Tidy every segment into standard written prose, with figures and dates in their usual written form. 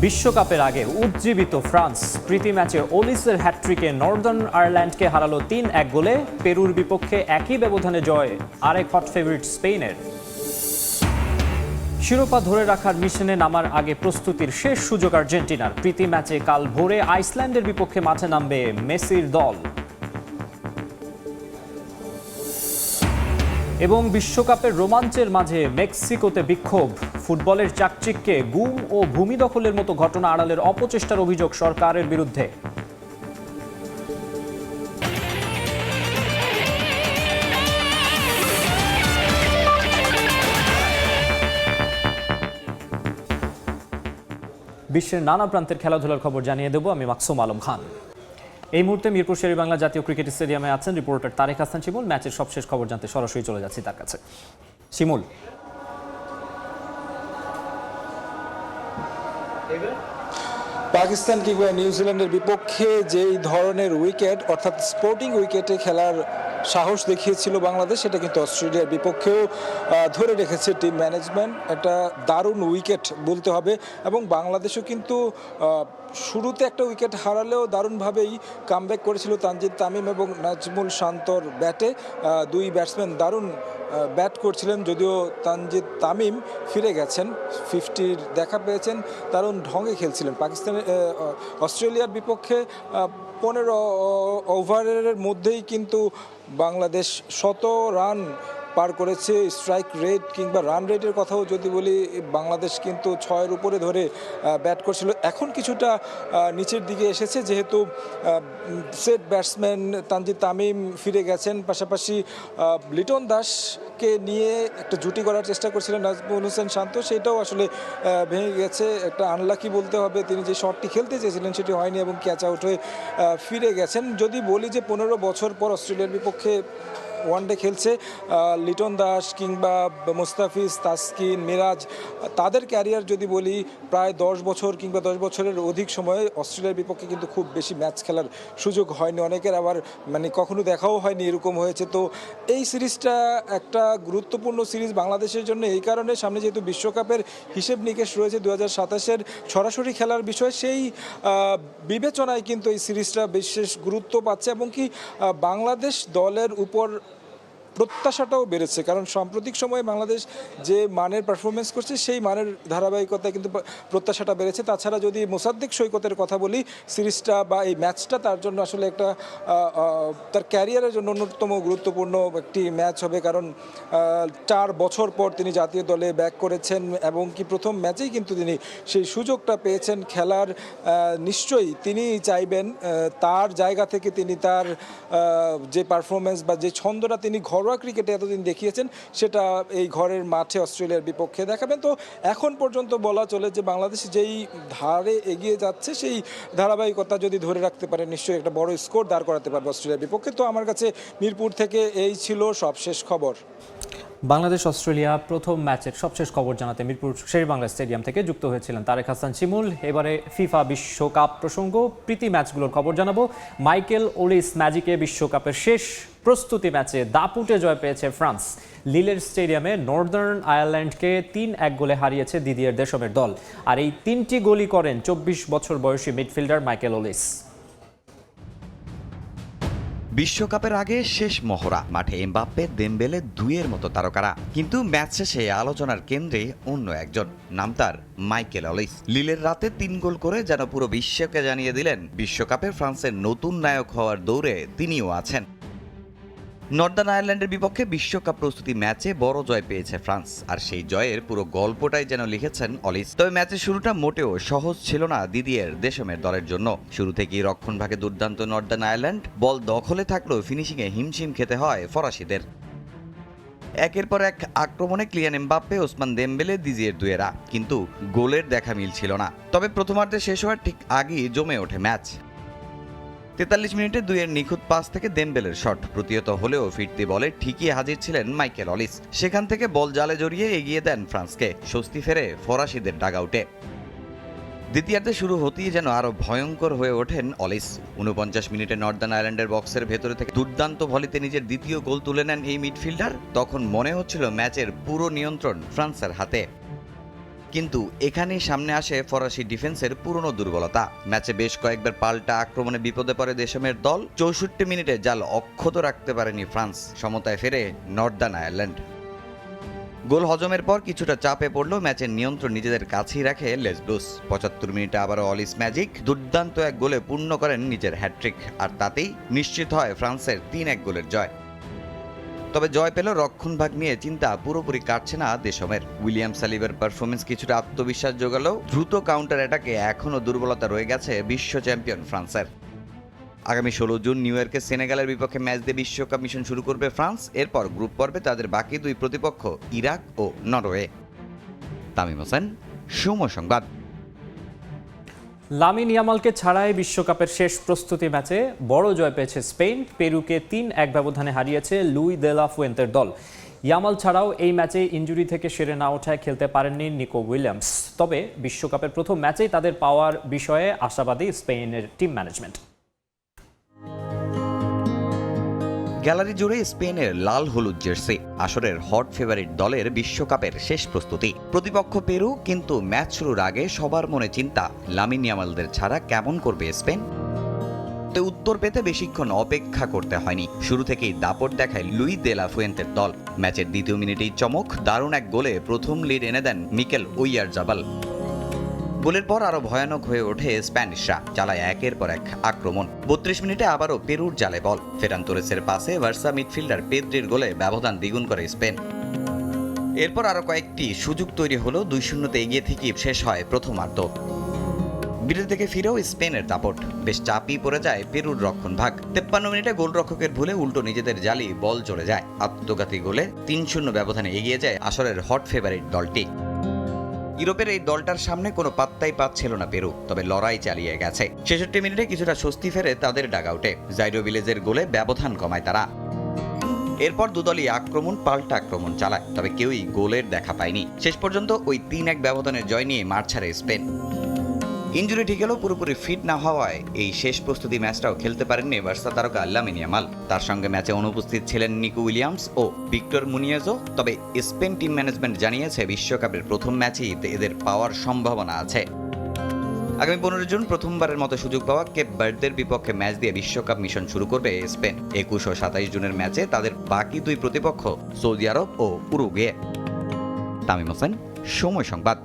বিশ্বকাপের আগে উজ্জীবিত ফ্রান্স প্রীতি ম্যাচে ওলিসের হ্যাটট্রিকে নর্দার্ন আয়ারল্যান্ডকে হারালো ৩-১ গোলে। পেরুর বিপক্ষে একই ব্যবধানে জয় আরেক হট ফেভারিট স্পেনের। শিরোপা ধরে রাখার মিশনে নামার আগে প্রস্তুতির শেষ সুযোগ আর্জেন্টিনার। প্রীতি ম্যাচে কাল ভোরে আইসল্যান্ডের বিপক্ষে মাঠে নামবে মেসির দল। এবং বিশ্বকাপের রোমাঞ্চের মাঝে মেক্সিকোতে বিক্ষোভ। ফুটবলের চাকচিক্যে গুম ও ভূমি দখলের মতো ঘটনা আড়ালের অপচেষ্টার অভিযোগ সরকারের বিরুদ্ধে। বিশ্বের নানা প্রান্তের খেলাধুলার খবর জানিয়ে দেব আমি মাকসুম আলম খান। এই মুহূর্তে মিরপুর শেরেবাংলা জাতীয় ক্রিকেট স্টেডিয়ামে আছেন রিপোর্টার তারেক হাসান শিমুল। ম্যাচের সবশেষ খবর জানতে সরাসরি চলে যাচ্ছি তার কাছে। শিমুল, পাকিস্তান কিংবা নিউজিল্যান্ডের বিপক্ষে যেই ধরনের উইকেট অর্থাৎ স্পোর্টিং উইকেটে খেলার সাহস দেখিয়েছিল বাংলাদেশ, সেটা কিন্তু অস্ট্রেলিয়ার বিপক্ষেও ধরে রেখেছে টিম ম্যানেজমেন্ট। একটা দারুণ উইকেট বলতে হবে এবং বাংলাদেশও কিন্তু শুরুতে একটা উইকেট হারালেও দারুণভাবেই কামব্যাক করেছিল তানজিদ তামিম এবং নাজমুল শান্তর ব্যাটে। দুই ব্যাটসম্যান দারুণ ব্যাট করছিলেন, যদিও তানজিদ তামিম ফিরে গেছেন, 50-র দেখা পেয়েছেন, দারুণ ঢঙে খেলছিলেন। অস্ট্রেলিয়ার বিপক্ষে 15 ওভারের মধ্যেই কিন্তু বাংলাদেশ 100 রান পার করেছে। স্ট্রাইক রেট কিংবা রান রেটের কথাও যদি বলি, বাংলাদেশ কিন্তু 6-এর উপরে ধরে ব্যাট করছিল। এখন কিছুটা নিচের দিকে এসেছে, যেহেতু সেট ব্যাটসম্যান তানজিদ তামিম ফিরে গেছেন, পাশাপাশি লিটন দাসকে নিয়ে একটা জুটি করার চেষ্টা করছিলেন নাজমুল হোসেন শান্ত, সেটাও আসলে ভেঙে গেছে। একটা আনলাকি বলতে হবে, তিনি যে শটটি খেলতে চেয়েছিলেন সেটি হয়নি এবং ক্যাচ আউট হয়ে ফিরে গেছেন। যদি বলি যে 15 বছর পর অস্ট্রেলিয়ার বিপক্ষে ওয়ানডে খেলছে লিটন দাস কিংবা মুস্তাফিজ, তাসকিন, মিরাজ, তাদের ক্যারিয়ার যদি বলি প্রায় 10 বছর কিংবা 10 বছরের অধিক সময়ে অস্ট্রেলিয়ার বিপক্ষে কিন্তু খুব বেশি ম্যাচ খেলার সুযোগ হয়নি, অনেকের আবার কখনো দেখাও হয়নি, এরকম হয়েছে। তো এই সিরিজটা একটা গুরুত্বপূর্ণ সিরিজ বাংলাদেশের জন্য এই কারণে, সামনে যেহেতু বিশ্বকাপের হিসেব নিকেশ রয়েছে 2027-এর সরাসরি খেলার বিষয়, সেই বিবেচনায় কিন্তু এই সিরিজটা বিশেষ গুরুত্ব পাচ্ছে এবং কি বাংলাদেশ দলের উপর প্রত্যাশাটাও বেড়েছে, কারণ সাম্প্রতিক সময়ে বাংলাদেশ যে মানের পারফরমেন্স করছে সেই মানের ধারাবাহিকতায় কিন্তু প্রত্যাশাটা বেড়েছে। তাছাড়া যদি মোসাদ্দেক সৈকতের কথা বলি, সিরিজটা বা এই ম্যাচটা তার জন্য আসলে একটা তার ক্যারিয়ারের জন্য অন্যতম গুরুত্বপূর্ণ একটি ম্যাচ হবে, কারণ 4 বছর পর তিনি জাতীয় দলে ব্যাক করেছেন এবং কি প্রথম ম্যাচেই কিন্তু তিনি সেই সুযোগটা পেয়েছেন খেলার। নিশ্চয়ই তিনি চাইবেন তার জায়গা থেকে তিনি তার যে পারফরমেন্স বা যে ছন্দটা তিনি ঘরোয়া ক্রিকেটে এতদিন দেখিয়েছেন সেটা এই ঘরের মাঠে অস্ট্রেলিয়ার বিপক্ষে দেখাবেন। তো এখন পর্যন্ত বলা চলে যে বাংলাদেশ যেই ধারে এগিয়ে যাচ্ছে সেই ধারাবাহিকতা যদি ধরে রাখতে পারে, নিশ্চয়ই একটা বড় স্কোর দাঁড় করাতে পারবে অস্ট্রেলিয়ার বিপক্ষে। তো আমার কাছে মিরপুর থেকে এই ছিল সবশেষ খবর। বাংলাদেশ অস্ট্রেলিয়া প্রথম ম্যাচের সবশেষ খবর জানাতে মিরপুর শেরেবাংলা স্টেডিয়াম থেকে যুক্ত হয়েছিলেন তারেক হাসান শিমুল। এবারে ফিফা বিশ্বকাপ প্রসঙ্গ, প্রীতি ম্যাচগুলোর খবর জানাবো। মাইকেল ওলিস ম্যাজিকে বিশ্বকাপের শেষ প্রস্তুতি ম্যাচে দাপুটে জয় পেয়েছে ফ্রান্স। লিলের স্টেডিয়ামে নর্দার্ন আয়ারল্যান্ডকে 3-1 গোলে হারিয়েছে দিদিয়ের দেশমের দল। আর এই 3টি গোলই করেন 24 বছর বয়সী মিডফিল্ডার মাইকেল ওলিস। বিশ্বকাপের আগে শেষ মহড়া, মাঠে এমবাপ্পে, দেমবেলে, দুইয়ের মতো তারকারা, কিন্তু ম্যাচ শেষে আলোচনার কেন্দ্রে অন্য একজন, নাম তার মাইকেল ওলিস। লিলের রাতে 3 গোল করে যেন পুরো বিশ্বকে জানিয়ে দিলেন বিশ্বকাপে ফ্রান্সের নতুন নায়ক হওয়ার দৌড়ে তিনিও আছেন। নর্দার্ন আয়ারল্যান্ডের বিপক্ষে বিশ্বকাপ প্রস্তুতি ম্যাচে বড় জয় পেয়েছে ফ্রান্স, আর সেই জয়ের পুরো গল্পটাই যেন লিখেছেন অলিস। তবে ম্যাচের শুরুটা মোটেও সহজ ছিল না দিদিয়ের দেশমের দলের জন্য। শুরু থেকেই রক্ষণভাগে দুর্দান্ত নর্দার্ন আয়ারল্যান্ড, বল দখলে থাকলেও ফিনিশিংয়ে হিমশিম খেতে হয় ফরাসিদের। একের পর এক আক্রমণে ক্লিয়ান এমবাপ্পে, ওসমান দেমবেলে, দিদিয়ের দুয়েরা, কিন্তু গোলের দেখা মিলছিল না। তবে প্রথমার্ধে শেষ হওয়ার ঠিক আগেই জমে ওঠে ম্যাচ। 43 মিনিটে দুইয়ের নিখুঁত পাস থেকে দেমবেলের শট প্রতিহত হলেও ফিরতি বলে ঠিকই হাজির ছিলেন মাইকেল ওলিস। সেখান থেকে বল জালে জড়িয়ে এগিয়ে দেন ফ্রান্সকে, স্বস্তি ফেরে ফরাসিদের ডাগআউটে। দ্বিতীয়ার্ধে শুরু হতেই যেন আরও ভয়ঙ্কর হয়ে ওঠেন অলিস। 49 মিনিটে নর্দার্ন আয়ারল্যান্ডের বক্সের ভেতরে থেকে দুর্দান্ত ভলিতে নিজের দ্বিতীয় গোল তুলে নেন এই মিডফিল্ডার। তখন মনে হচ্ছিল ম্যাচের পুরো নিয়ন্ত্রণ ফ্রান্সের হাতে। কিন্তু এখানেই সামনে আসে ফরাসি ডিফেন্সের পুরনো দুর্বলতা। ম্যাচে বেশ কয়েকবার পাল্টা আক্রমণে বিপদে পড়ে দেশমের দল। 64 মিনিটে জাল অক্ষত রাখতে পারেনি ফ্রান্স, সমতায় ফেরে নর্দার্ন আয়ারল্যান্ড। গোল হজমের পর কিছুটা চাপে পড়লেও ম্যাচের নিয়ন্ত্রণ নিজেদের কাছেই রাখে লেস ব্লুস। 75 মিনিটে আবারও অলিস ম্যাজিক দুর্দান্ত এক গোলে পূর্ণ করেন নিজের হ্যাটট্রিক, আর তাতেই নিশ্চিত হয় ফ্রান্সের 3-1 গোলের জয়। তবে জয় পেল রক্ষণভাগ নিয়ে চিন্তা পুরোপুরি কাটছে না দেশমের। উইলিয়াম সালিবার পারফরমেন্স কিছুটা আত্মবিশ্বাস জোগালেও দ্রুত কাউন্টার অ্যাটাকে এখনও দুর্বলতা রয়ে গেছে বিশ্ব চ্যাম্পিয়ন ফ্রান্সের। আগামী 16 জুন নিউ ইয়র্কে সেনেগালের বিপক্ষে ম্যাচ দিয়ে বিশ্বকাপ মিশন শুরু করবে ফ্রান্স। এরপর গ্রুপ পর্বে তাদের বাকি দুই প্রতিপক্ষ ইরাক ও নরওয়ে। তামিম হোসেন, সময় সংবাদ। লামিন ইয়ামালকে ছাড়াই বিশ্বকাপের শেষ প্রস্তুতি ম্যাচে বড় জয় পেয়েছে স্পেন। পেরুকে 3-1 ব্যবধানে হারিয়েছে লুই দে লা ফুয়েন্তের দল। ইয়ামাল ছাড়াও এই ম্যাচে ইনজুরি থেকে সেরে না ওঠায় খেলতে পারেননি নিকো উইলিয়ামস। তবে বিশ্বকাপের প্রথম ম্যাচেই তাদের পাওয়ার বিষয়ে আশাবাদী স্পেনের টিম ম্যানেজমেন্ট। গ্যালারি জুড়ে স্পেনের লাল হলুদ জার্সি, আসরের হট ফেভারিট দলের বিশ্বকাপের শেষ প্রস্তুতি। প্রতিপক্ষ পেরু, কিন্তু ম্যাচ শুরুর আগে সবার মনে চিন্তা লামিন ইয়ামালদের ছাড়া কেমন করবে স্পেন। তো উত্তর পেতে বেশিক্ষণ অপেক্ষা করতে হয়নি। শুরু থেকেই দাপট দেখায় লুই দে লা ফুয়েন্তের দল। ম্যাচের দ্বিতীয় মিনিটেই চমক, দারুণ এক গোলে প্রথম লিড এনে দেন মিকেল ওয়াইয়ারজাবাল। গোলের পর আরো ভয়ানক হয়ে ওঠে স্প্যানিশরা, চালায় একের পর এক আক্রমণ। 32 মিনিটে আবারও পেরুর জালে বল। ফেরান তোরেসের পাসে ভার্সা মিডফিল্ডার পেদ্রির গোলে ব্যবধান দ্বিগুণ করে স্পেন। এরপর আরো কয়েকটি সুযোগ তৈরি হলো। 2-0 এগিয়ে থেকে শেষ হয় প্রথমার্ধ। বিরতি থেকে ফিরেও স্পেনের দাপট, বেশ চাপই পড়ে যায় পেরুর রক্ষণভাগ। 53 মিনিটে গোলরক্ষকের ভুলে উল্টো নিজেদের জালি বল চলে যায়। আত্মঘাতী গোলে 3-0 ব্যবধানে এগিয়ে যায় আসরের হট ফেভারিট দলটি। ইউরোপের এই দলটার সামনে কোনো পাত্তাই পাচ্ছিল না পেরু, তবে লড়াই চালিয়ে গেছে। 66 মিনিটে কিছুটা স্বস্তি ফেরে তাদের ডাগআউটে। জাইরো ভিলেজের গোলে ব্যবধান কমায় তারা। এরপর দুদলই পাল্টা আক্রমণ চালায়, তবে কেউই গোলের দেখা পায়নি। শেষ পর্যন্ত ওই 3-1 ব্যবধানের জয় নিয়ে মাঠ ছাড়ে স্পেন। ইনজুরি ঠিক হলেও পুরোপুরি ফিট না হওয়ায় এই শেষ প্রস্তুতি ম্যাচটাও খেলতে পারেননি বার্সা তারকা লামিন ইয়ামাল। তার সঙ্গে ম্যাচে অনুপস্থিত ছিলেন নিকো উইলিয়ামস ও ভিক্টর মুনিয়েজও। তবে স্পেন টিম ম্যানেজমেন্ট জানিয়েছে বিশ্বকাপের প্রথম ম্যাচেই এদের পাওয়ার সম্ভাবনা আছে। আগামী 15 জুন প্রথমবারের মতো সুযোগ পাওয়া কেপ ভার্দের বিপক্ষে ম্যাচ দিয়ে বিশ্বকাপ মিশন শুরু করবে স্পেন। 21 ও 27 জুনের ম্যাচে তাদের বাকি দুই প্রতিপক্ষ সৌদি আরব ও উরুগুয়ে। তামিম হোসেন, সময় সংবাদ।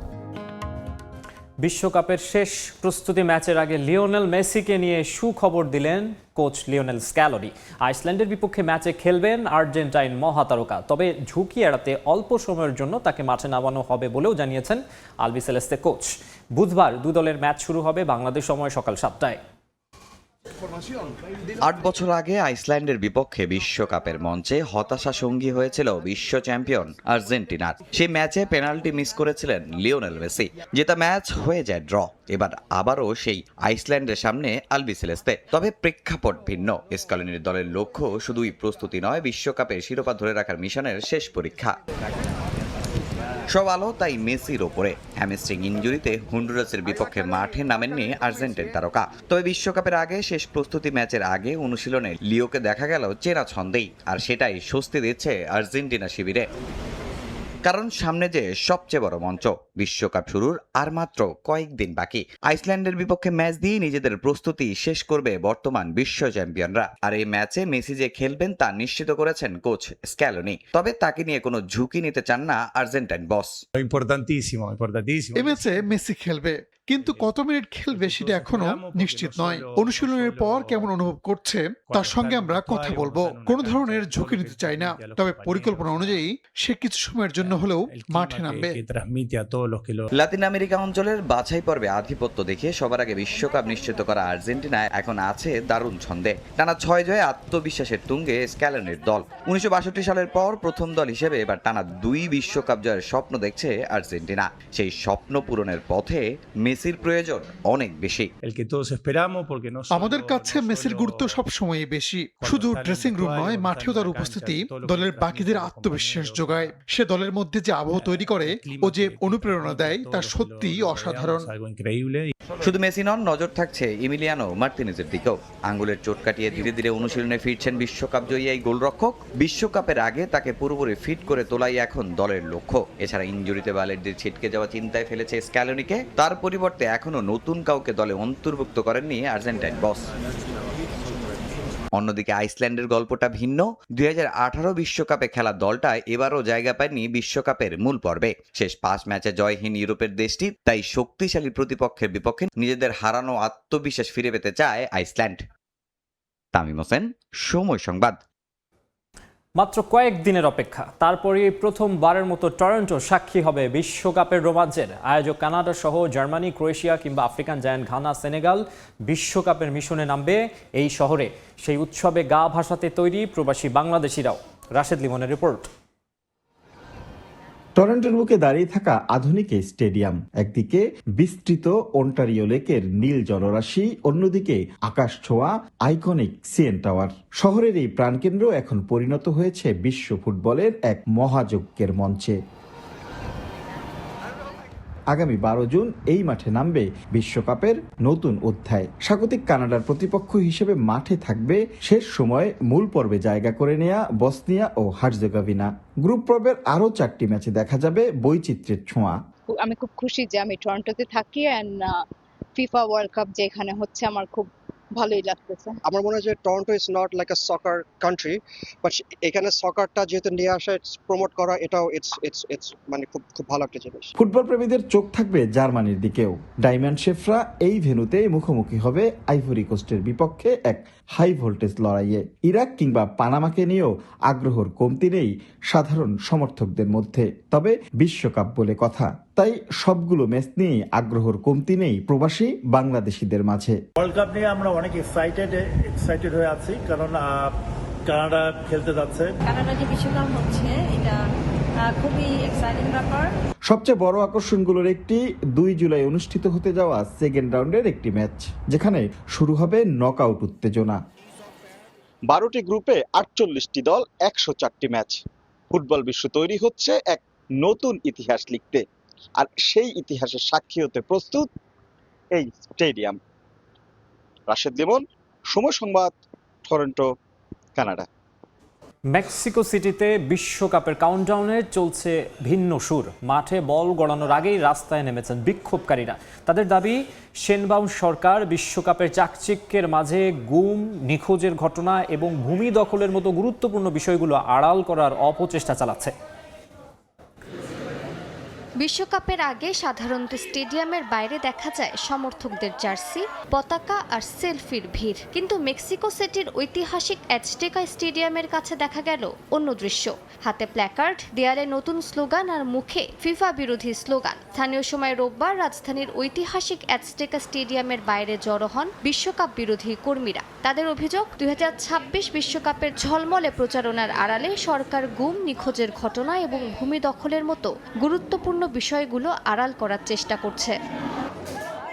বিশ্বকাপের শেষ প্রস্তুতি ম্যাচের আগে লিওনেল মেসিকে নিয়ে সুখবর দিলেন কোচ লিওনেল স্ক্যালোনি। আইসল্যান্ডের বিপক্ষে ম্যাচে খেলবেন আর্জেন্টাইন মহাতারকা, তবে ঝুঁকি এড়াতে অল্প সময়ের জন্য তাকে মাঠে নামানো হবে বলেও জানিয়েছেন আলবিসেলেস্তে কোচ। বুধবার দু দলের ম্যাচ শুরু হবে বাংলাদেশ সময় সকাল 7টায়। 8 বছর আগে আইসল্যান্ডের বিপক্ষে বিশ্বকাপের মঞ্চে হতাশা সঙ্গী হয়েছিল বিশ্ব চ্যাম্পিয়ন আর্জেন্টিনার। সেই ম্যাচে পেনাল্টি মিস করেছিলেন লিওনেল মেসি। জেতা ম্যাচ হয়ে যায় ড্র। এবার আবারও সেই আইসল্যান্ডের সামনে আলবিসেলেস্তে, তবে প্রেক্ষাপট ভিন্ন। স্ক্যালোনির দলের লক্ষ্য শুধুই প্রস্তুতি নয়, বিশ্বকাপে শিরোপা ধরে রাখার মিশনের শেষ পরীক্ষা। সব আলো তাই মেসির ওপরে। হ্যামস্ট্রিং ইনজুরিতে হন্ডুরাসের বিপক্ষে মাঠে নামেননি আর্জেন্টিন তারকা। তবে বিশ্বকাপের আগে শেষ প্রস্তুতি ম্যাচের আগে অনুশীলনে লিওকে দেখা গেল চেনা ছন্দেই, আর সেটাই স্বস্তি দিচ্ছে আর্জেন্টিনা শিবিরে। কারণ সামনে যে সবচেয়ে বড় মঞ্চ, বিশ্বকাপ শুরুর আর মাত্র কয়েকদিন বাকি। আইসল্যান্ডের বিপক্ষে ম্যাচ দিয়ে নিজেদের প্রস্তুতি শেষ করবে বর্তমান বিশ্ব চ্যাম্পিয়নরা। আর এই ম্যাচে মেসি যে খেলবেন তা নিশ্চিত করেছেন কোচ স্ক্যালোনি। তবে তাকে নিয়ে কোনো ঝুঁকি নিতে চান না আর্জেন্টাইন বস। এই ম্যাচে মেসি খেলবে, কিন্তু কত মিনিট খেলবে সেটা এখনো নিশ্চিত নয়। অনুশীলনের পর কেমন অনুভব করছে তার সঙ্গে আমরা কথা বলবো। কোনো ধরনের ঝুঁকি নিতে চাই না, তবে পরিকল্পনা অনুযায়ী সে কিছু সময়ের জন্য হলেও মাঠে নামবে। লাতিন আমেরিকা অঞ্চলের বাছাই পর্বে আধিপত্য দেখিয়ে সবার আগে বিশ্বকাপ নিশ্চিত করা আর্জেন্টিনা এখন আছে দারুণ ছন্দে। টানা 6 জয়ে আত্মবিশ্বাসের তুঙ্গে স্ক্যালোনির দল। 1962 সালের পর প্রথম দল হিসেবে এবার টানা 2 বিশ্বকাপ জয়ের স্বপ্ন দেখছে আর্জেন্টিনা। সেই স্বপ্ন পূরণের পথে মেসি মেসির প্রয়োজন অনেক বেশি। আমাদের কাছে মেসির গুরুত্ব সবসময়ই বেশি। শুধু ড্রেসিং রুম নয়, মাঠেও তার উপস্থিতি দলের বাকিদের আত্মবিশ্বাস যোগায়। সে দলের মধ্যে যে আবহ তৈরি করে ও যে অনুপ্রেরণা দেয় তা সত্যিই অসাধারণ। শুধু মেসি নন, নজর থাকছে ইমিলিয়ানো মার্তিনেজের দিকেও। আঙ্গুলের চোট কাটিয়ে ধীরে ধীরে অনুশীলনে ফিরছেন বিশ্বকাপ জয়ী এই গোলরক্ষক। বিশ্বকাপের আগে তাকে পুরোপুরি ফিট করে তোলাই এখন দলের লক্ষ্য। এছাড়া ইনজুরিতে ব্যালেটদের ছিটকে যাওয়া চিন্তায় ফেলেছে স্ক্যালোনিকে। তার পরিবর্তে এখনো নতুন কাউকে দলে অন্তর্ভুক্ত করেননি আর্জেন্টাইন বস। অন্যদিকে আইসল্যান্ডের গল্পটা ভিন্ন। 2018 বিশ্বকাপে খেলা দলটা এবারও জায়গা পায়নি বিশ্বকাপের মূল পর্বে। শেষ 5 ম্যাচে জয়হীন ইউরোপের দেশটি তাই শক্তিশালী প্রতিপক্ষের বিপক্ষে নিজেদের হারানো আত্মবিশ্বাস ফিরে পেতে চায় আইসল্যান্ড। তামিম হোসেন, সময় সংবাদ। মাত্র কয়েকদিনের অপেক্ষা, তারপরেই প্রথমবারের মতো টরন্টো সাক্ষী হবে বিশ্বকাপের রোমাঞ্চের। আয়োজক কানাডা সহ জার্মানি, ক্রোয়েশিয়া কিংবা আফ্রিকান জায়ান্ট ঘানা, সেনেগাল বিশ্বকাপের মিশনে নামবে এই শহরে। সেই উৎসবে গা ভাসাতে তৈরি প্রবাসী বাংলাদেশিরাও। রাশেদ লিমনের রিপোর্ট। টরন্টোর বুকে দাঁড়িয়ে থাকা আধুনিক এই স্টেডিয়াম, একদিকে বিস্তৃত ওন্টারিও লেকের নীল জলরাশি, অন্যদিকে আকাশ ছোঁয়া আইকনিক সিএন টাওয়ার। শহরের এই প্রাণকেন্দ্র এখন পরিণত হয়েছে বিশ্ব ফুটবলের এক মহাযজ্ঞের মঞ্চে। আগামী 12 জুন এই মাঠে নামবে বিশ্বকাপের নতুন অধ্যায়। স্বাগতিক কানাডার প্রতিপক্ষ হিসেবে মাঠে থাকবে শেষ সময়ে মূল পর্বে জায়গা করে নেয়া বসনিয়া ও হার্জেগোভিনা। গ্রুপ পর্বের আরও 4টি ম্যাচে দেখা যাবে বৈচিত্র্যের ছোঁয়া। আমি খুব খুশি যে আমি টরন্টোতে থাকি এন্ড ফিফা ওয়ার্ল্ড কাপ যেখানে হচ্ছে আমার খুব ভালোই লাগতেছে। আমার মনে হয় যে Toronto is not like a soccer country, but এখানে সকারটা যেহেতু নিয়ে আসা, প্রমোট করা, এটাও ইটস মানে খুব ভালো একটা জিনিস। ফুটবল প্রেমীদের চোখ থাকবে জার্মানির দিকেও। ডায়মন্ড শেফরা এই ভেন্যুতে মুখোমুখি হবে আইভরি কোস্টের বিপক্ষে এক হাই ভোল্টেজ লড়াইয়ে। ইরাক কিংবা পানামাকে নিয়েও আগ্রহর কমতি নেই সাধারণ সমর্থকদের মধ্যে। তবে বিশ্বকাপ বলে কথা, তাই সবগুলো ম্যাচ নিয়ে আগ্রহর কমতি নেই প্রবাসী বাংলাদেশিদের মাঝে। ওয়ার্ল্ড কাপ নিয়ে আমরা অনেক এক্সাইটেড হয়ে আছি, কারণ কানাডা খেলতে যাচ্ছে। কানাডা যে বিশ্বকাপ হচ্ছে এটা খুবই এক্সাইটিং ব্যাপার। সবচেয়ে বড় আকর্ষণগুলোর একটি 2 জুলাই অনুষ্ঠিত হতে যাওয়া সেকেন্ড রাউন্ডের একটি ম্যাচ, যেখানে শুরু হবে নকআউট উত্তেজনা। 12টি গ্রুপে 48টি দল, 104টি ম্যাচ। ফুটবল বিশ্ব তৈরি হচ্ছে এক নতুন ইতিহাস লিখতে, আর সেই ইতিহাসের সাক্ষী হতে প্রস্তুত এই স্টেডিয়াম। রাশেদ লিমন, সময় সংবাদ, টরন্টো, কানাডা। মেক্সিকো সিটিতে বিশ্বকাপের কাউন্টডাউনে চলছে ভিন্ন সুর। মাঠে বল গড়ানোর আগেই রাস্তায় নেমেছেন বিক্ষোভকারীরা। তাদের দাবি, শেনবাউন সরকার বিশ্বকাপের চাকচিক্যের মাঝে গুম, নিখোঁজের ঘটনা এবং ভূমি দখলের মতো গুরুত্বপূর্ণ বিষয়গুলো আড়াল করার অপচেষ্টা চালাচ্ছে। বিশ্বকাপের আগে সাধারণত স্টেডিয়ামের বাইরে দেখা যায় সমর্থকদের জার্সি, পতাকা আর সেলফির ভিড়। কিন্তু মেক্সিকো সিটির ঐতিহাসিক অ্যাজটেকা স্টেডিয়ামের কাছে দেখা গেল অন্য দৃশ্য। হাতে প্ল্যাকার্ড, দেয়ালে নতুন স্লোগান আর মুখে ফিফা বিরোধী স্লোগান। স্থানীয় সময় রোববার রাজধানীর ঐতিহাসিক অ্যাজটেকা স্টেডিয়ামের বাইরে জড়ো হন বিশ্বকাপ বিরোধী কর্মীরা। তাদের অভিযোগ, 2026 বিশ্বকাপের ঝলমলে প্রচারণার আড়ালে সরকার গুম, নিখোঁজের ঘটনা এবং ভূমি দখলের মতো গুরুত্বপূর্ণ বিষয়গুলো আড়াল করার চেষ্টা করছে।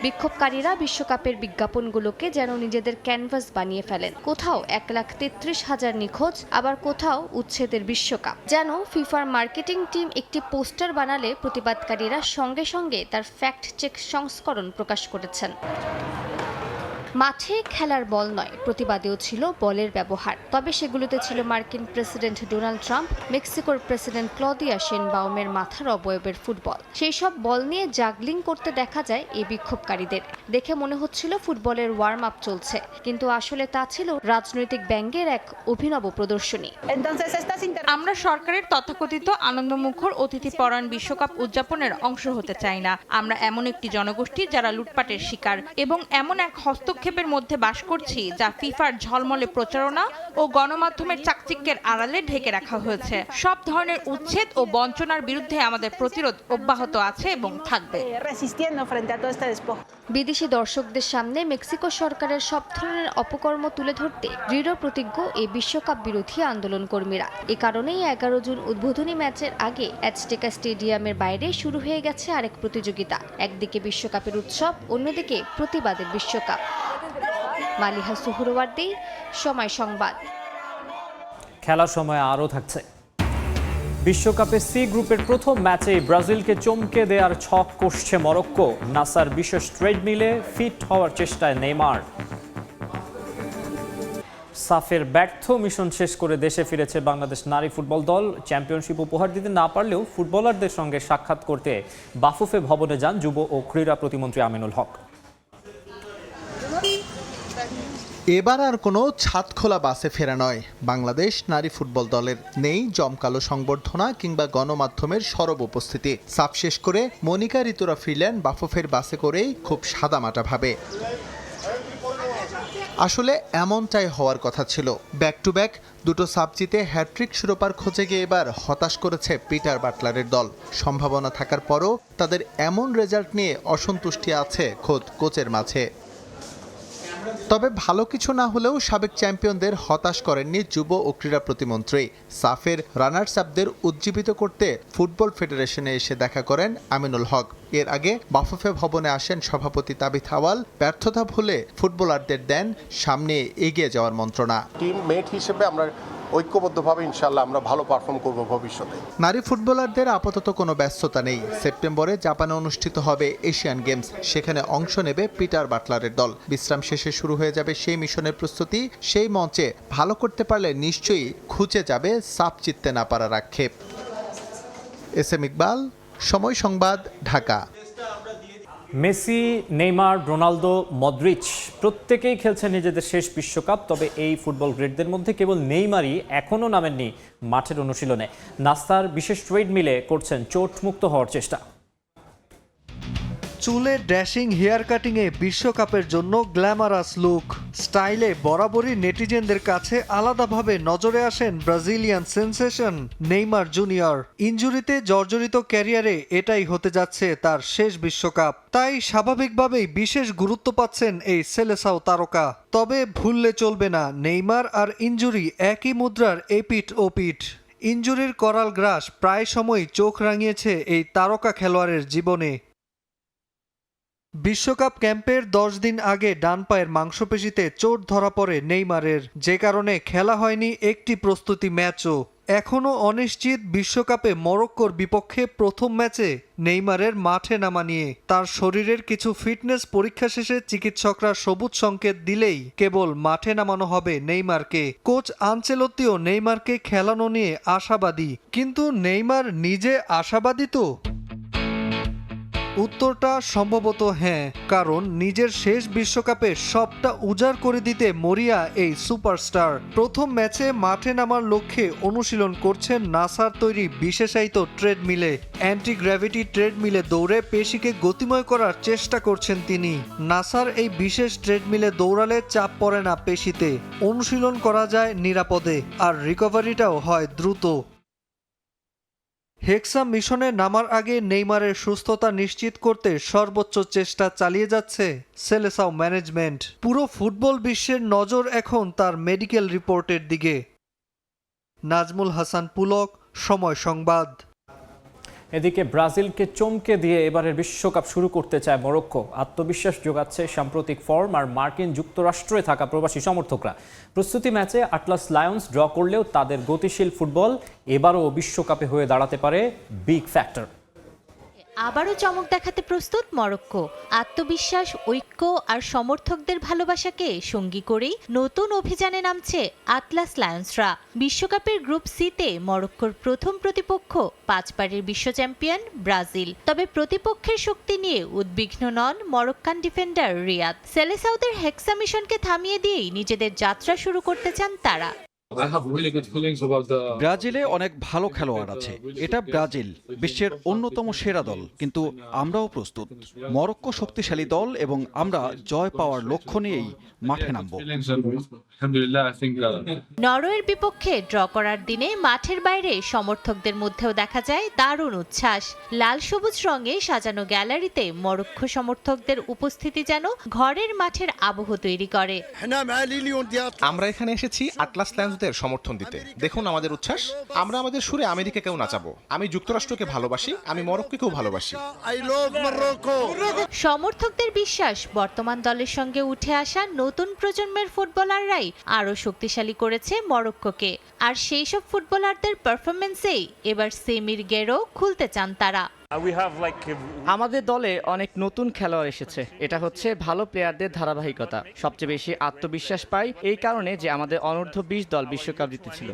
বিক্ষোভকারীরা বিশ্বকাপের বিজ্ঞাপনগুলোকে যেন নিজেদের ক্যানভাস বানিয়ে ফেলেন। কোথাও 1,33,000 নিখোঁজ, আবার কোথাও উচ্ছেদের বিশ্বকাপ। যেন ফিফার মার্কেটিং টিম একটি পোস্টার বানালে প্রতিবাদকারীরা সঙ্গে সঙ্গে তার ফ্যাক্ট চেক সংস্করণ প্রকাশ করেছেন। মাঠে খেলার বল নয়, প্রতিবাদেও ছিল বলের ব্যবহার। তবে সেগুলোতে ছিল মার্কিন প্রেসিডেন্ট ডোনাল্ড ট্রাম্প, মেক্সিকোর প্রেসিডেন্ট ক্লদিয়া শেনবাউমের মাথার অবয়বের ফুটবল। সেই সব বল নিয়ে জাগলিং করতে দেখা যায় এই বিক্ষোভকারীদের। দেখে মনে হচ্ছিল ফুটবলের ওয়ার্ম আপ চলছে, কিন্তু আসলে তা ছিল রাজনৈতিক ব্যঙ্গের এক অভিনব প্রদর্শনী। আমরা সরকারের তথাকথিত আনন্দমুখর অতিথিপরায়ণ বিশ্বকাপ উদযাপনের অংশ হতে চাই না। আমরা এমন একটি জনগোষ্ঠী যারা লুটপাটের শিকার, এবং এমন এক হস্তক্ষেপ সংক্ষেপের মধ্যে বাস করছি, যা ফিফার ঝলমলে প্রচারণা ও গণমাধ্যমের চাকচিক্যের আড়ালে ঢেকে রাখা হয়েছে। সব ধরনের উচ্ছেদ ও বঞ্চনার বিরুদ্ধে আমাদের প্রতিরোধ অব্যাহত আছে এবং থাকবে। বিদেশি দর্শকদের সামনে মেক্সিকো সরকারের সব ধরনের অপকর্ম তুলে ধরতে দৃঢ় প্রতিজ্ঞ এই বিশ্বকাপ বিরোধী আন্দোলন কর্মীরা। এ কারণেই 11 জুন উদ্বোধনী ম্যাচের আগে অ্যাজটেকা স্টেডিয়ামের বাইরে শুরু হয়ে গেছে আরেক প্রতিযোগিতা। একদিকে বিশ্বকাপের উৎসব, অন্যদিকে প্রতিবাদের বিশ্বকাপ। মালিহা সুহরওয়ার্দী, সময় সংবাদ। খেলার সময় আরও থাকছে। বিশ্বকাপে সি গ্রুপের প্রথম ম্যাচে ব্রাজিলকে চমকে দেওয়ার ছক কষছে মরক্কো। নাসার বিশেষ ট্রেডমিলে ফিট হওয়ার চেষ্টায় নেইমার। সাফের ব্যর্থ মিশন শেষ করে দেশে ফিরেছে বাংলাদেশ নারী ফুটবল দল। চ্যাম্পিয়নশিপ উপহার দিতে না পারলেও ফুটবলারদের সঙ্গে সাক্ষাৎ করতে বাফুফে ভবনে যান যুব ও ক্রীড়া প্রতিমন্ত্রী আমিনুল হক। এবার আর কোনো ছাদ খোলা বাসে ফেরা নয় বাংলাদেশ নারী ফুটবল দলের। নেই জমকালো সংবর্ধনা কিংবা গণমাধ্যমের সরব উপস্থিতি। সাফ শেষ করে মনিকা ঋতুরা ফিরলেন বাফুফের বাসে করেই খুব সাদামাটা ভাবে। আসলে এমনটাই হওয়ার কথা ছিল। ব্যাক টু ব্যাক দুটো সাব জিতে হ্যাট্রিক শিরোপার খোঁজে গিয়ে এবার হতাশ করেছে পিটার বাটলারের দল। সম্ভাবনা থাকার পরও তাদের এমন রেজাল্ট নিয়ে অসন্তুষ্টি আছে খোদ কোচের মাঝে। তবে ভালো কিছু না হলেও সাবেক চ্যাম্পিয়নদের হতাশ করেননি যুব ও ক্রীড়া প্রতিমন্ত্রী। সাফের রানার্স আপদের উজ্জীবিত করতে ফুটবল ফেডারেশনে এসে দেখা করেন আমিনুল হক। এর আগে বাফুফে ভবনে আসেন সভাপতি তাবিথ আওয়াল। ব্যর্থতা ভুলে ফুটবলারদের দেন সামনে এগিয়ে যাওয়ার মন্ত্রণা। টিম মেট হিসেবে আমরা ঐক্যবদ্ধভাবে ইনশাআল্লাহ আমরা ভালো পারফর্ম করব ভবিষ্যতে। নারী ফুটবলারদের আপাতত কোনো ব্যস্ততা নেই। সেপ্টেম্বরে জাপানে অনুষ্ঠিত হবে এশিয়ান গেমস। সেখানে অংশ নেবে পিটার বাটলারের দল। বিশ্রাম শেষে শুরু হয়ে যাবে সেই মিশনের প্রস্তুতি। সেই মঞ্চে ভালো করতে পারলে নিশ্চয়ই খুঁজে যাবে সাফ জিততে না পারার আক্ষেপ। এস এম ইকবাল, সময় সংবাদ, Dhaka. Messi, Neymar, Ronaldo, Modric প্রত্যেকেই খেলছেন নিজেদের শেষ বিশ্বকাপ। তবে এই ফুটবল গ্রেডদের মধ্যে কেবল নেইমারই এখনও নামেননি মাঠের অনুশীলনে। নাস্তার বিশেষ ট্রেড মিলে করছেন চোটমুক্ত হওয়ার চেষ্টা। চুলে ড্যাশিং, হেয়ার কাটিংয়ে বিশ্বকাপের জন্য গ্ল্যামারাস লুক স্টাইলে বরাবরই নেটিজেনদের কাছে আলাদাভাবে নজরে আসেন ব্রাজিলিয়ান সেন্সেশন নেইমার জুনিয়র। ইনজুরিতে জর্জরিত ক্যারিয়ারে এটাই হতে যাচ্ছে তার শেষ বিশ্বকাপ। তাই স্বাভাবিকভাবেই বিশেষ গুরুত্ব পাচ্ছেন এই সেলেসাও তারকা। তবে ভুললে চলবে না, নেইমার আর ইনজুরি একই মুদ্রার এপিঠ ওপিঠ। ইনজুরির করাল গ্রাস প্রায় সময়ই চোখ রাঙিয়েছে এই তারকা খেলোয়াড়ের জীবনে। বিশ্বকাপ ক্যাম্পের 10 দিন আগে ডান পায়ের মাংসপেশিতে চোট ধরা পড়ে নেইমারের, যে কারণে খেলা হয়নি একটি প্রস্তুতি ম্যাচও। এখনও অনিশ্চিত বিশ্বকাপে মরক্কোর বিপক্ষে প্রথম ম্যাচে নেইমারের মাঠে নামা নিয়ে। তার শরীরের কিছু ফিটনেস পরীক্ষা শেষে চিকিৎসকরা সবুজ সংকেত দিলেই কেবল মাঠে নামানো হবে নেইমারকে। কোচ আনচেলত্তিও নেইমারকে খেলানো নিয়ে আশাবাদী, কিন্তু নেইমার নিজে আশাবাদী তো? উত্তরটা সম্ভবত হ্যাঁ, কারণ নিজের শেষ বিশ্বকাপে সবটা উজাড় করে দিতে মরিয়া এই সুপারস্টার। প্রথম ম্যাচে মাঠে নামার লক্ষ্যে অনুশীলন করছেন নাসার তৈরি বিশেষায়িত ট্রেডমিলে। অ্যান্টি গ্র্যাভিটি ট্রেডমিলে দৌড়ে পেশিকে গতিময় করার চেষ্টা করছেন তিনি। নাসার এই বিশেষ ট্রেডমিলে দৌড়ালে চাপ পড়ে না পেশিতে, অনুশীলন করা যায় নিরাপদে, আর রিকভারিটাও হয় দ্রুত। হেক্সা মিশনে নামার আগে নেইমারের সুস্থতা নিশ্চিত করতে সর্বোচ্চ চেষ্টা চালিয়ে যাচ্ছে সেলেসাও ম্যানেজমেন্ট। পুরো ফুটবল বিশ্বের নজর এখন তার মেডিকেল রিপোর্টের দিকে। নাজমুল হাসান পুলক, সময় সংবাদ। এদিকে ব্রাজিলকে চমকে দিয়ে এবারের বিশ্বকাপ শুরু করতে চায় মরক্কো। আত্মবিশ্বাস যোগাচ্ছে সাম্প্রতিক ফর্ম আর মার্কিন যুক্তরাষ্ট্রে থাকা প্রবাসী সমর্থকরা। প্রস্তুতি ম্যাচে আটলাস লায়ন্স ড্র করলেও তাদের গতিশীল ফুটবল এবারও বিশ্বকাপে হয়ে দাঁড়াতে পারে বিগ ফ্যাক্টর। আবারও চমক দেখাতে প্রস্তুত মরক্কো। আত্মবিশ্বাস, ঐক্য আর সমর্থকদের ভালোবাসাকে সঙ্গী করেই নতুন অভিযানে নামছে আটলাস লায়ন্সরা। বিশ্বকাপের গ্রুপ সিতে মরক্কোর প্রথম প্রতিপক্ষ 5 বারের বিশ্ব চ্যাম্পিয়ন ব্রাজিল। তবে প্রতিপক্ষের শক্তি নিয়ে উদ্বিগ্ন নন মরক্কান ডিফেন্ডার রিয়াদ। সেলেসাওদের হেক্সা মিশনকে থামিয়ে দিয়েই নিজেদের যাত্রা শুরু করতে চান তারা। ব্রাজিলে অনেক ভালো খেলোয়াড় আছে, এটা ব্রাজিল বিশ্বের অন্যতম সেরা দল, কিন্তু আমরাও প্রস্তুত। মরক্কো শক্তিশালী দল এবং আমরা জয় পাওয়ার লক্ষ্য নিয়েই মাঠে নামব। নরওয়ের বিপক্ষে ড্র করার দিনে মাঠের বাইরে সমর্থকদের মধ্যেও দেখা যায় দারুণ উচ্ছ্বাস। লাল সবুজ রঙে সাজানো গ্যালারিতে মরক্কো সমর্থকদের উপস্থিতি যেন ঘরের মাঠের আবহ তৈরি করে। আমরা এখানে এসেছি আটলাস লায়ন্সদের সমর্থন দিতে। দেখুন আমাদের উচ্ছ্বাস, আমরা আমাদের সুরে আমেরিকাকেও নাচাবো। আমি যুক্তরাষ্ট্রকে ভালোবাসি, আমি মরক্কোকেও ভালোবাসি। সমর্থকদের বিশ্বাস বর্তমান দলের সঙ্গে উঠে আসা নতুন প্রজন্মের ফুটবলাররাই আরও শক্তিশালী করেছে মরক্কোকে। আর সেই সব ফুটবলারদের পারফরমেন্সেই এবার সেমির গেরও খুলতে চান তারা। আমাদের দলে অনেক নতুন খেলোয়াড় এসেছে, এটা হচ্ছে ভালো প্লেয়ারদের ধারাবাহিকতা। সবচেয়ে বেশি আত্মবিশ্বাস পাই এই কারণে যে আমাদের অনূর্ধ্ব 20 দল বিশ্বকাপ জিতেছিল।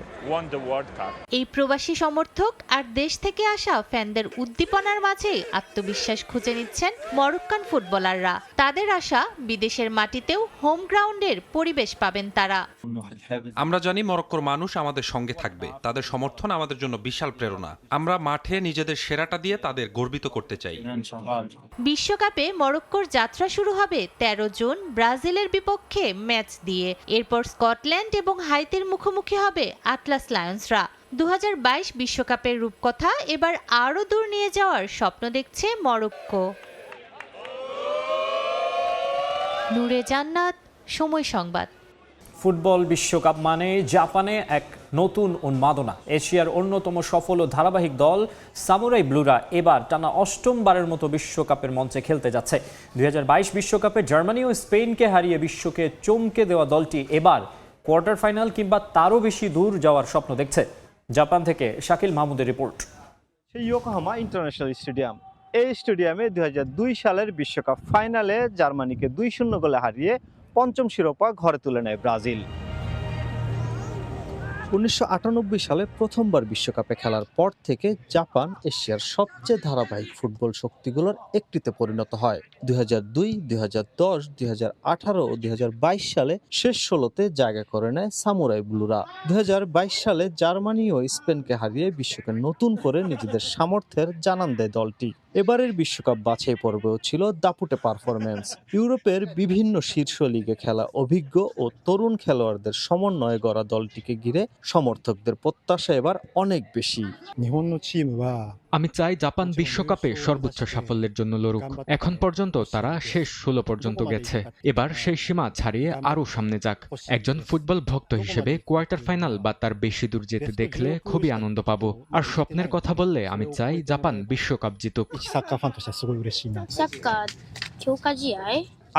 এই প্রবাসী সমর্থক আর দেশ থেকে আসা ফ্যানদের উদ্দীপনার মাঝে আত্মবিশ্বাস খুঁজে নিচ্ছেন মরক্কান ফুটবলাররা। তাদের আশা বিদেশের মাটিতেও হোম গ্রাউন্ডের পরিবেশ পাবেন তারা। আমরা জানি মরক্কোর মানুষ আমাদের সঙ্গে থাকবে, তাদের সমর্থন আমাদের জন্য বিশাল প্রেরণা। আমরা মাঠে নিজেদের সেরাটা দিয়ে তাদের গর্বিত করতে চাই। বিশ্বকাপে মরক্কোর যাত্রা শুরু হবে 13 জুন ব্রাজিলের বিপক্ষে ম্যাচ দিয়ে। এরপর স্কটল্যান্ড এবং হাইতির মুখোমুখি হবে আটলাস লায়ন্সরা। 2022 বিশ্বকাপের রূপকথা এবার আরও দূর নিয়ে যাওয়ার স্বপ্ন দেখছে মরক্কো। নূরে জান্নাত, সময় সংবাদ। ফুটবল বিশ্বকাপ মানে জাপানে এক নতুন উন্মাদনা। এশিয়ার অন্যতম সফল ও ধারাবাহিক দল সামুরাই ব্লুরা এবার টানা 8মবারের মতো বিশ্বকাপের মঞ্চে খেলতে যাচ্ছে। 2022 বিশ্বকাপে জার্মানি ও স্পেনকে হারিয়ে বিশ্বকে চমকে দেওয়া দলটি এবার কোয়ার্টার ফাইনাল কিংবা তারও বেশি দূর যাওয়ার স্বপ্ন দেখছে। জাপান থেকে শাকিল মাহমুদের রিপোর্ট। ইয়োকোহামা ইন্টারন্যাশনাল স্টেডিয়াম, এই স্টেডিয়ামে 2002 সালের বিশ্বকাপ ফাইনালে জার্মানিকে 2-0 গোলে হারিয়ে পঞ্চম শিরোপা ঘরে তুলে নেয় ব্রাজিল। 1998 সালে প্রথমবার বিশ্বকাপে খেলার পর থেকে জাপান এশিয়ার সবচেয়ে ধারাবাহিক ফুটবল শক্তিগুলোর একটিতে পরিণত হয়। 2002, 2010, 2018 ও 2022 সালে শেষ 16তে জায়গা করে নেয় সামুরাই ব্লুরা। 2022 সালে জার্মানি ও স্পেনকে হারিয়ে বিশ্বকে নতুন করে নিজেদের সামর্থ্যের জানান দেয় দলটি। এবারের বিশ্বকাপ বাছাই পর্বেও ছিল দাপুটে পারফরম্যান্স। ইউরোপের বিভিন্ন শীর্ষ লিগে খেলা অভিজ্ঞ ও তরুণ খেলোয়াড়দের সমন্বয়ে গড়া দলটিকে ঘিরে সমর্থকদের প্রত্যাশা এবার অনেক বেশি। আমি চাই জাপান বিশ্বকাপে সর্বোচ্চ সাফল্যের জন্য লড়ুক। এখন পর্যন্ত তারা শেষ 16 পর্যন্ত গেছে, এবার সেই সীমা ছাড়িয়ে আরও সামনে যাক। একজন ফুটবল ভক্ত হিসেবে কোয়ার্টার ফাইনাল বা তার বেশি দূর যেতে দেখলে খুবই আনন্দ পাবো। আর স্বপ্নের কথা বললে আমি চাই জাপান বিশ্বকাপ জিতুক।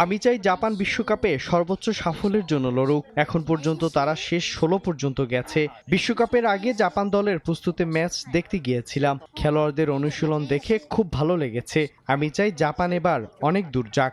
আমি চাই জাপান বিশ্বকাপে সর্বোচ্চ সাফল্যের জন্য লড়ুক। এখন পর্যন্ত তারা শেষ 16 পর্যন্ত গেছে। বিশ্বকাপের আগে জাপান দলের প্রস্তুতি ম্যাচ দেখতে গিয়েছিলাম, খেলোয়াড়দের অনুশীলন দেখে খুব ভালো লেগেছে। আমি চাই জাপান এবার অনেক দূর যাক।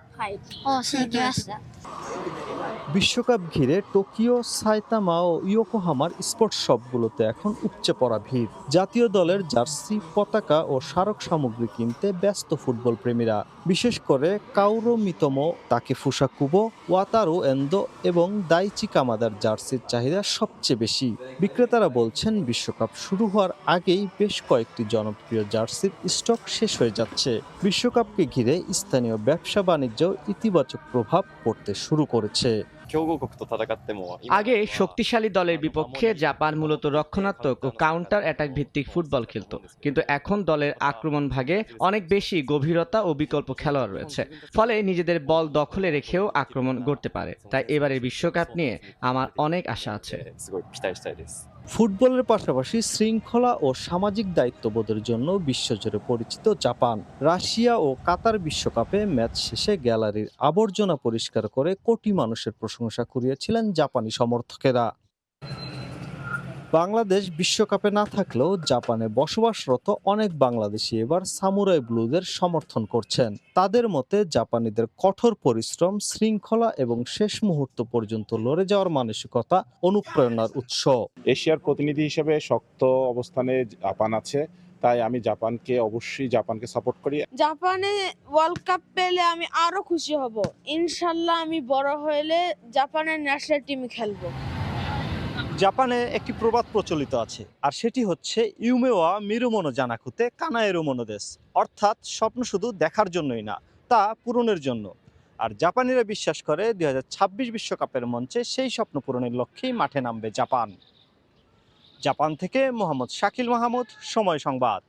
বিশ্বকাপ ঘিরে টোকিও, সাইতামা ও ইয়োকোহামার স্পোর্টস শপগুলোতে এখন উপচে পড়া ভিড়। জাতীয় দলের জার্সি, পতাকা ও স্মারক সামগ্রী কিনতে ব্যস্ত ফুটবল প্রেমীরা। বিশেষ করে কাউরো মিতোমো, তাকেফুসা কুবো, ওয়াতারু এন্দো এবং দাইচি কামাদার জার্সির চাহিদা সবচেয়ে বেশি। বিক্রেতারা বলছেন বিশ্বকাপ শুরু হওয়ার আগেই বেশ কয়েকটি জনপ্রিয় জার্সির স্টক শেষ হয়ে যাচ্ছে। বিশ্বকাপকে ঘিরে স্থানীয় ব্যবসা বাণিজ্যেও ইতিবাচক প্রভাব পড়তে শুরু করেছে। আগে শক্তিশালী দলের বিপক্ষে জাপান মূলত রক্ষণাত্মক ও কাউন্টার অ্যাটাক ভিত্তিক ফুটবল খেলত, কিন্তু এখন দলের আক্রমণ ভাগে অনেক বেশি গভীরতা ও বিকল্প খেলোয়াড় রয়েছে, ফলে নিজেদের বল দখলে রেখেও আক্রমণ করতে পারে। তাই এবারের বিশ্বকাপ নিয়ে আমার অনেক আশা আছে। ফুটবলের পাশাপাশি শৃঙ্খলা ও সামাজিক দায়িত্ববোধের জন্য বিশ্বজুড়ে পরিচিত জাপান। রাশিয়া ও কাতার বিশ্বকাপে ম্যাচ শেষে গ্যালারির আবর্জনা পরিষ্কার করে কোটি মানুষের প্রশংসা কুড়িয়েছিলেন জাপানি সমর্থকেরা। বাংলাদেশ বিশ্বকাপে না থাকলেও জাপানে বসবাসরত অনেক বাংলাদেশি এবার সামুরাই ব্লুদের সমর্থন করছেন। তাদের মতে জাপানিদের কঠোর পরিশ্রম, শৃঙ্খলা এবং শেষ মুহূর্ত পর্যন্ত লড়ে যাওয়ার মানসিকতা অনুপ্রেরণার উৎস। এশিয়ার প্রতিনিধি হিসেবে শক্ত অবস্থানে জাপান আছে, তাই আমি জাপানকে সাপোর্ট করি। জাপানে ওয়ার্ল্ড কাপ পেলে আমি আরো খুশি হব। ইনশাল্লাহ আমি বড় হলে জাপানের ন্যাশনাল টিমে খেলবো। জাপানে একটি প্রবাদ প্রচলিত আছে, আর সেটি হচ্ছে ইউমেওয়া মিরুমনো জানাকুতে কানায়েরুমনো দেশ, অর্থাৎ স্বপ্ন শুধু দেখার জন্যই না, তা পূরণের জন্য। আর জাপানিরা বিশ্বাস করে 2026 বিশ্বকাপের মঞ্চে সেই স্বপ্ন পূরণের লক্ষ্যেই মাঠে নামবে জাপান। জাপান থেকে মোহাম্মদ শাকিল মাহমুদ, সময় সংবাদ।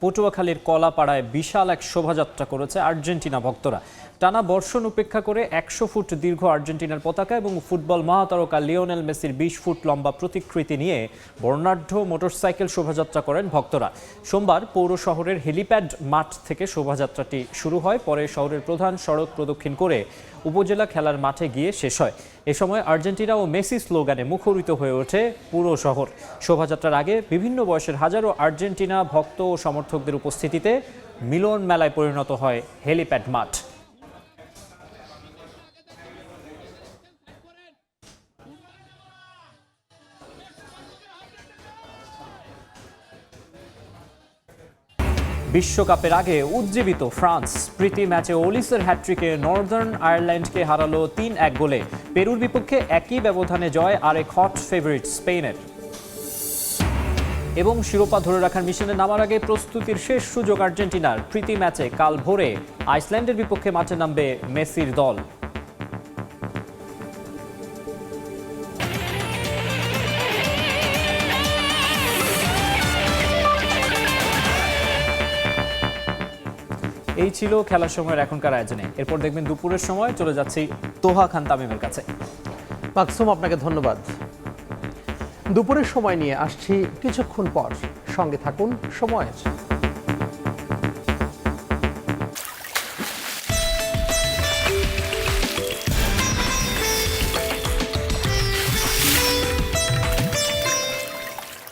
পটুয়াখালীর কলাপাড়ায় বিশাল এক শোভাযাত্রা করেছে আর্জেন্টিনা ভক্তরা। টানা বর্ষণ উপেক্ষা করে 100 ফুট দীর্ঘ আর্জেন্টিনার পতাকা এবং ফুটবল মহাতারকা লিওনেল মেসির 20 ফুট লম্বা প্রতিকৃতি নিয়ে বর্ণাঢ্য মোটরসাইকেল শোভাযাত্রা করেন ভক্তরা। সোমবার পৌর শহরের হেলিপ্যাড মাঠ থেকে শোভাযাত্রাটি শুরু হয়, পরে শহরের প্রধান সড়ক প্রদক্ষিণ করে উপজেলা খেলার মাঠে গিয়ে শেষ হয়। এ সময় আর্জেন্টিনা ও মেসি স্লোগানে মুখরিত হয়ে ওঠে পুরো শহর। শোভাযাত্রার আগে বিভিন্ন বয়সের হাজারো আর্জেন্টিনা ভক্ত ও সমর্থকদের উপস্থিতিতে মিলন মেলায় পরিণত হয় হেলিপ্যাড মাঠ। বিশ্বকাপের আগে উজ্জীবিত ফ্রান্স। প্রীতি ম্যাচে ওলিসের হ্যাট্রিকে নর্দার্ন আয়ারল্যান্ডকে হারালো 3-1 গোলে। পেরুর বিপক্ষে একই ব্যবধানে জয় আরেক হট ফেভারিট স্পেনের। এবং শিরোপা ধরে রাখার মিশনে নামার আগে প্রস্তুতির শেষ সুযোগ আর্জেন্টিনার। প্রীতি ম্যাচে কাল ভোরে আইসল্যান্ডের বিপক্ষে মাঠে নামবে মেসির দল। এই ছিল খেলার সময়ের এখনকার আয়োজনে। এরপর দেখবেন দুপুরের সময় চলে যাচ্ছি তোহা খান তামিমের কাছে। মাকসুম, আপনাকে ধন্যবাদ। দুপুরের সময় নিয়ে আসছি কিছুক্ষণ পর, সঙ্গে থাকুন সময়ের।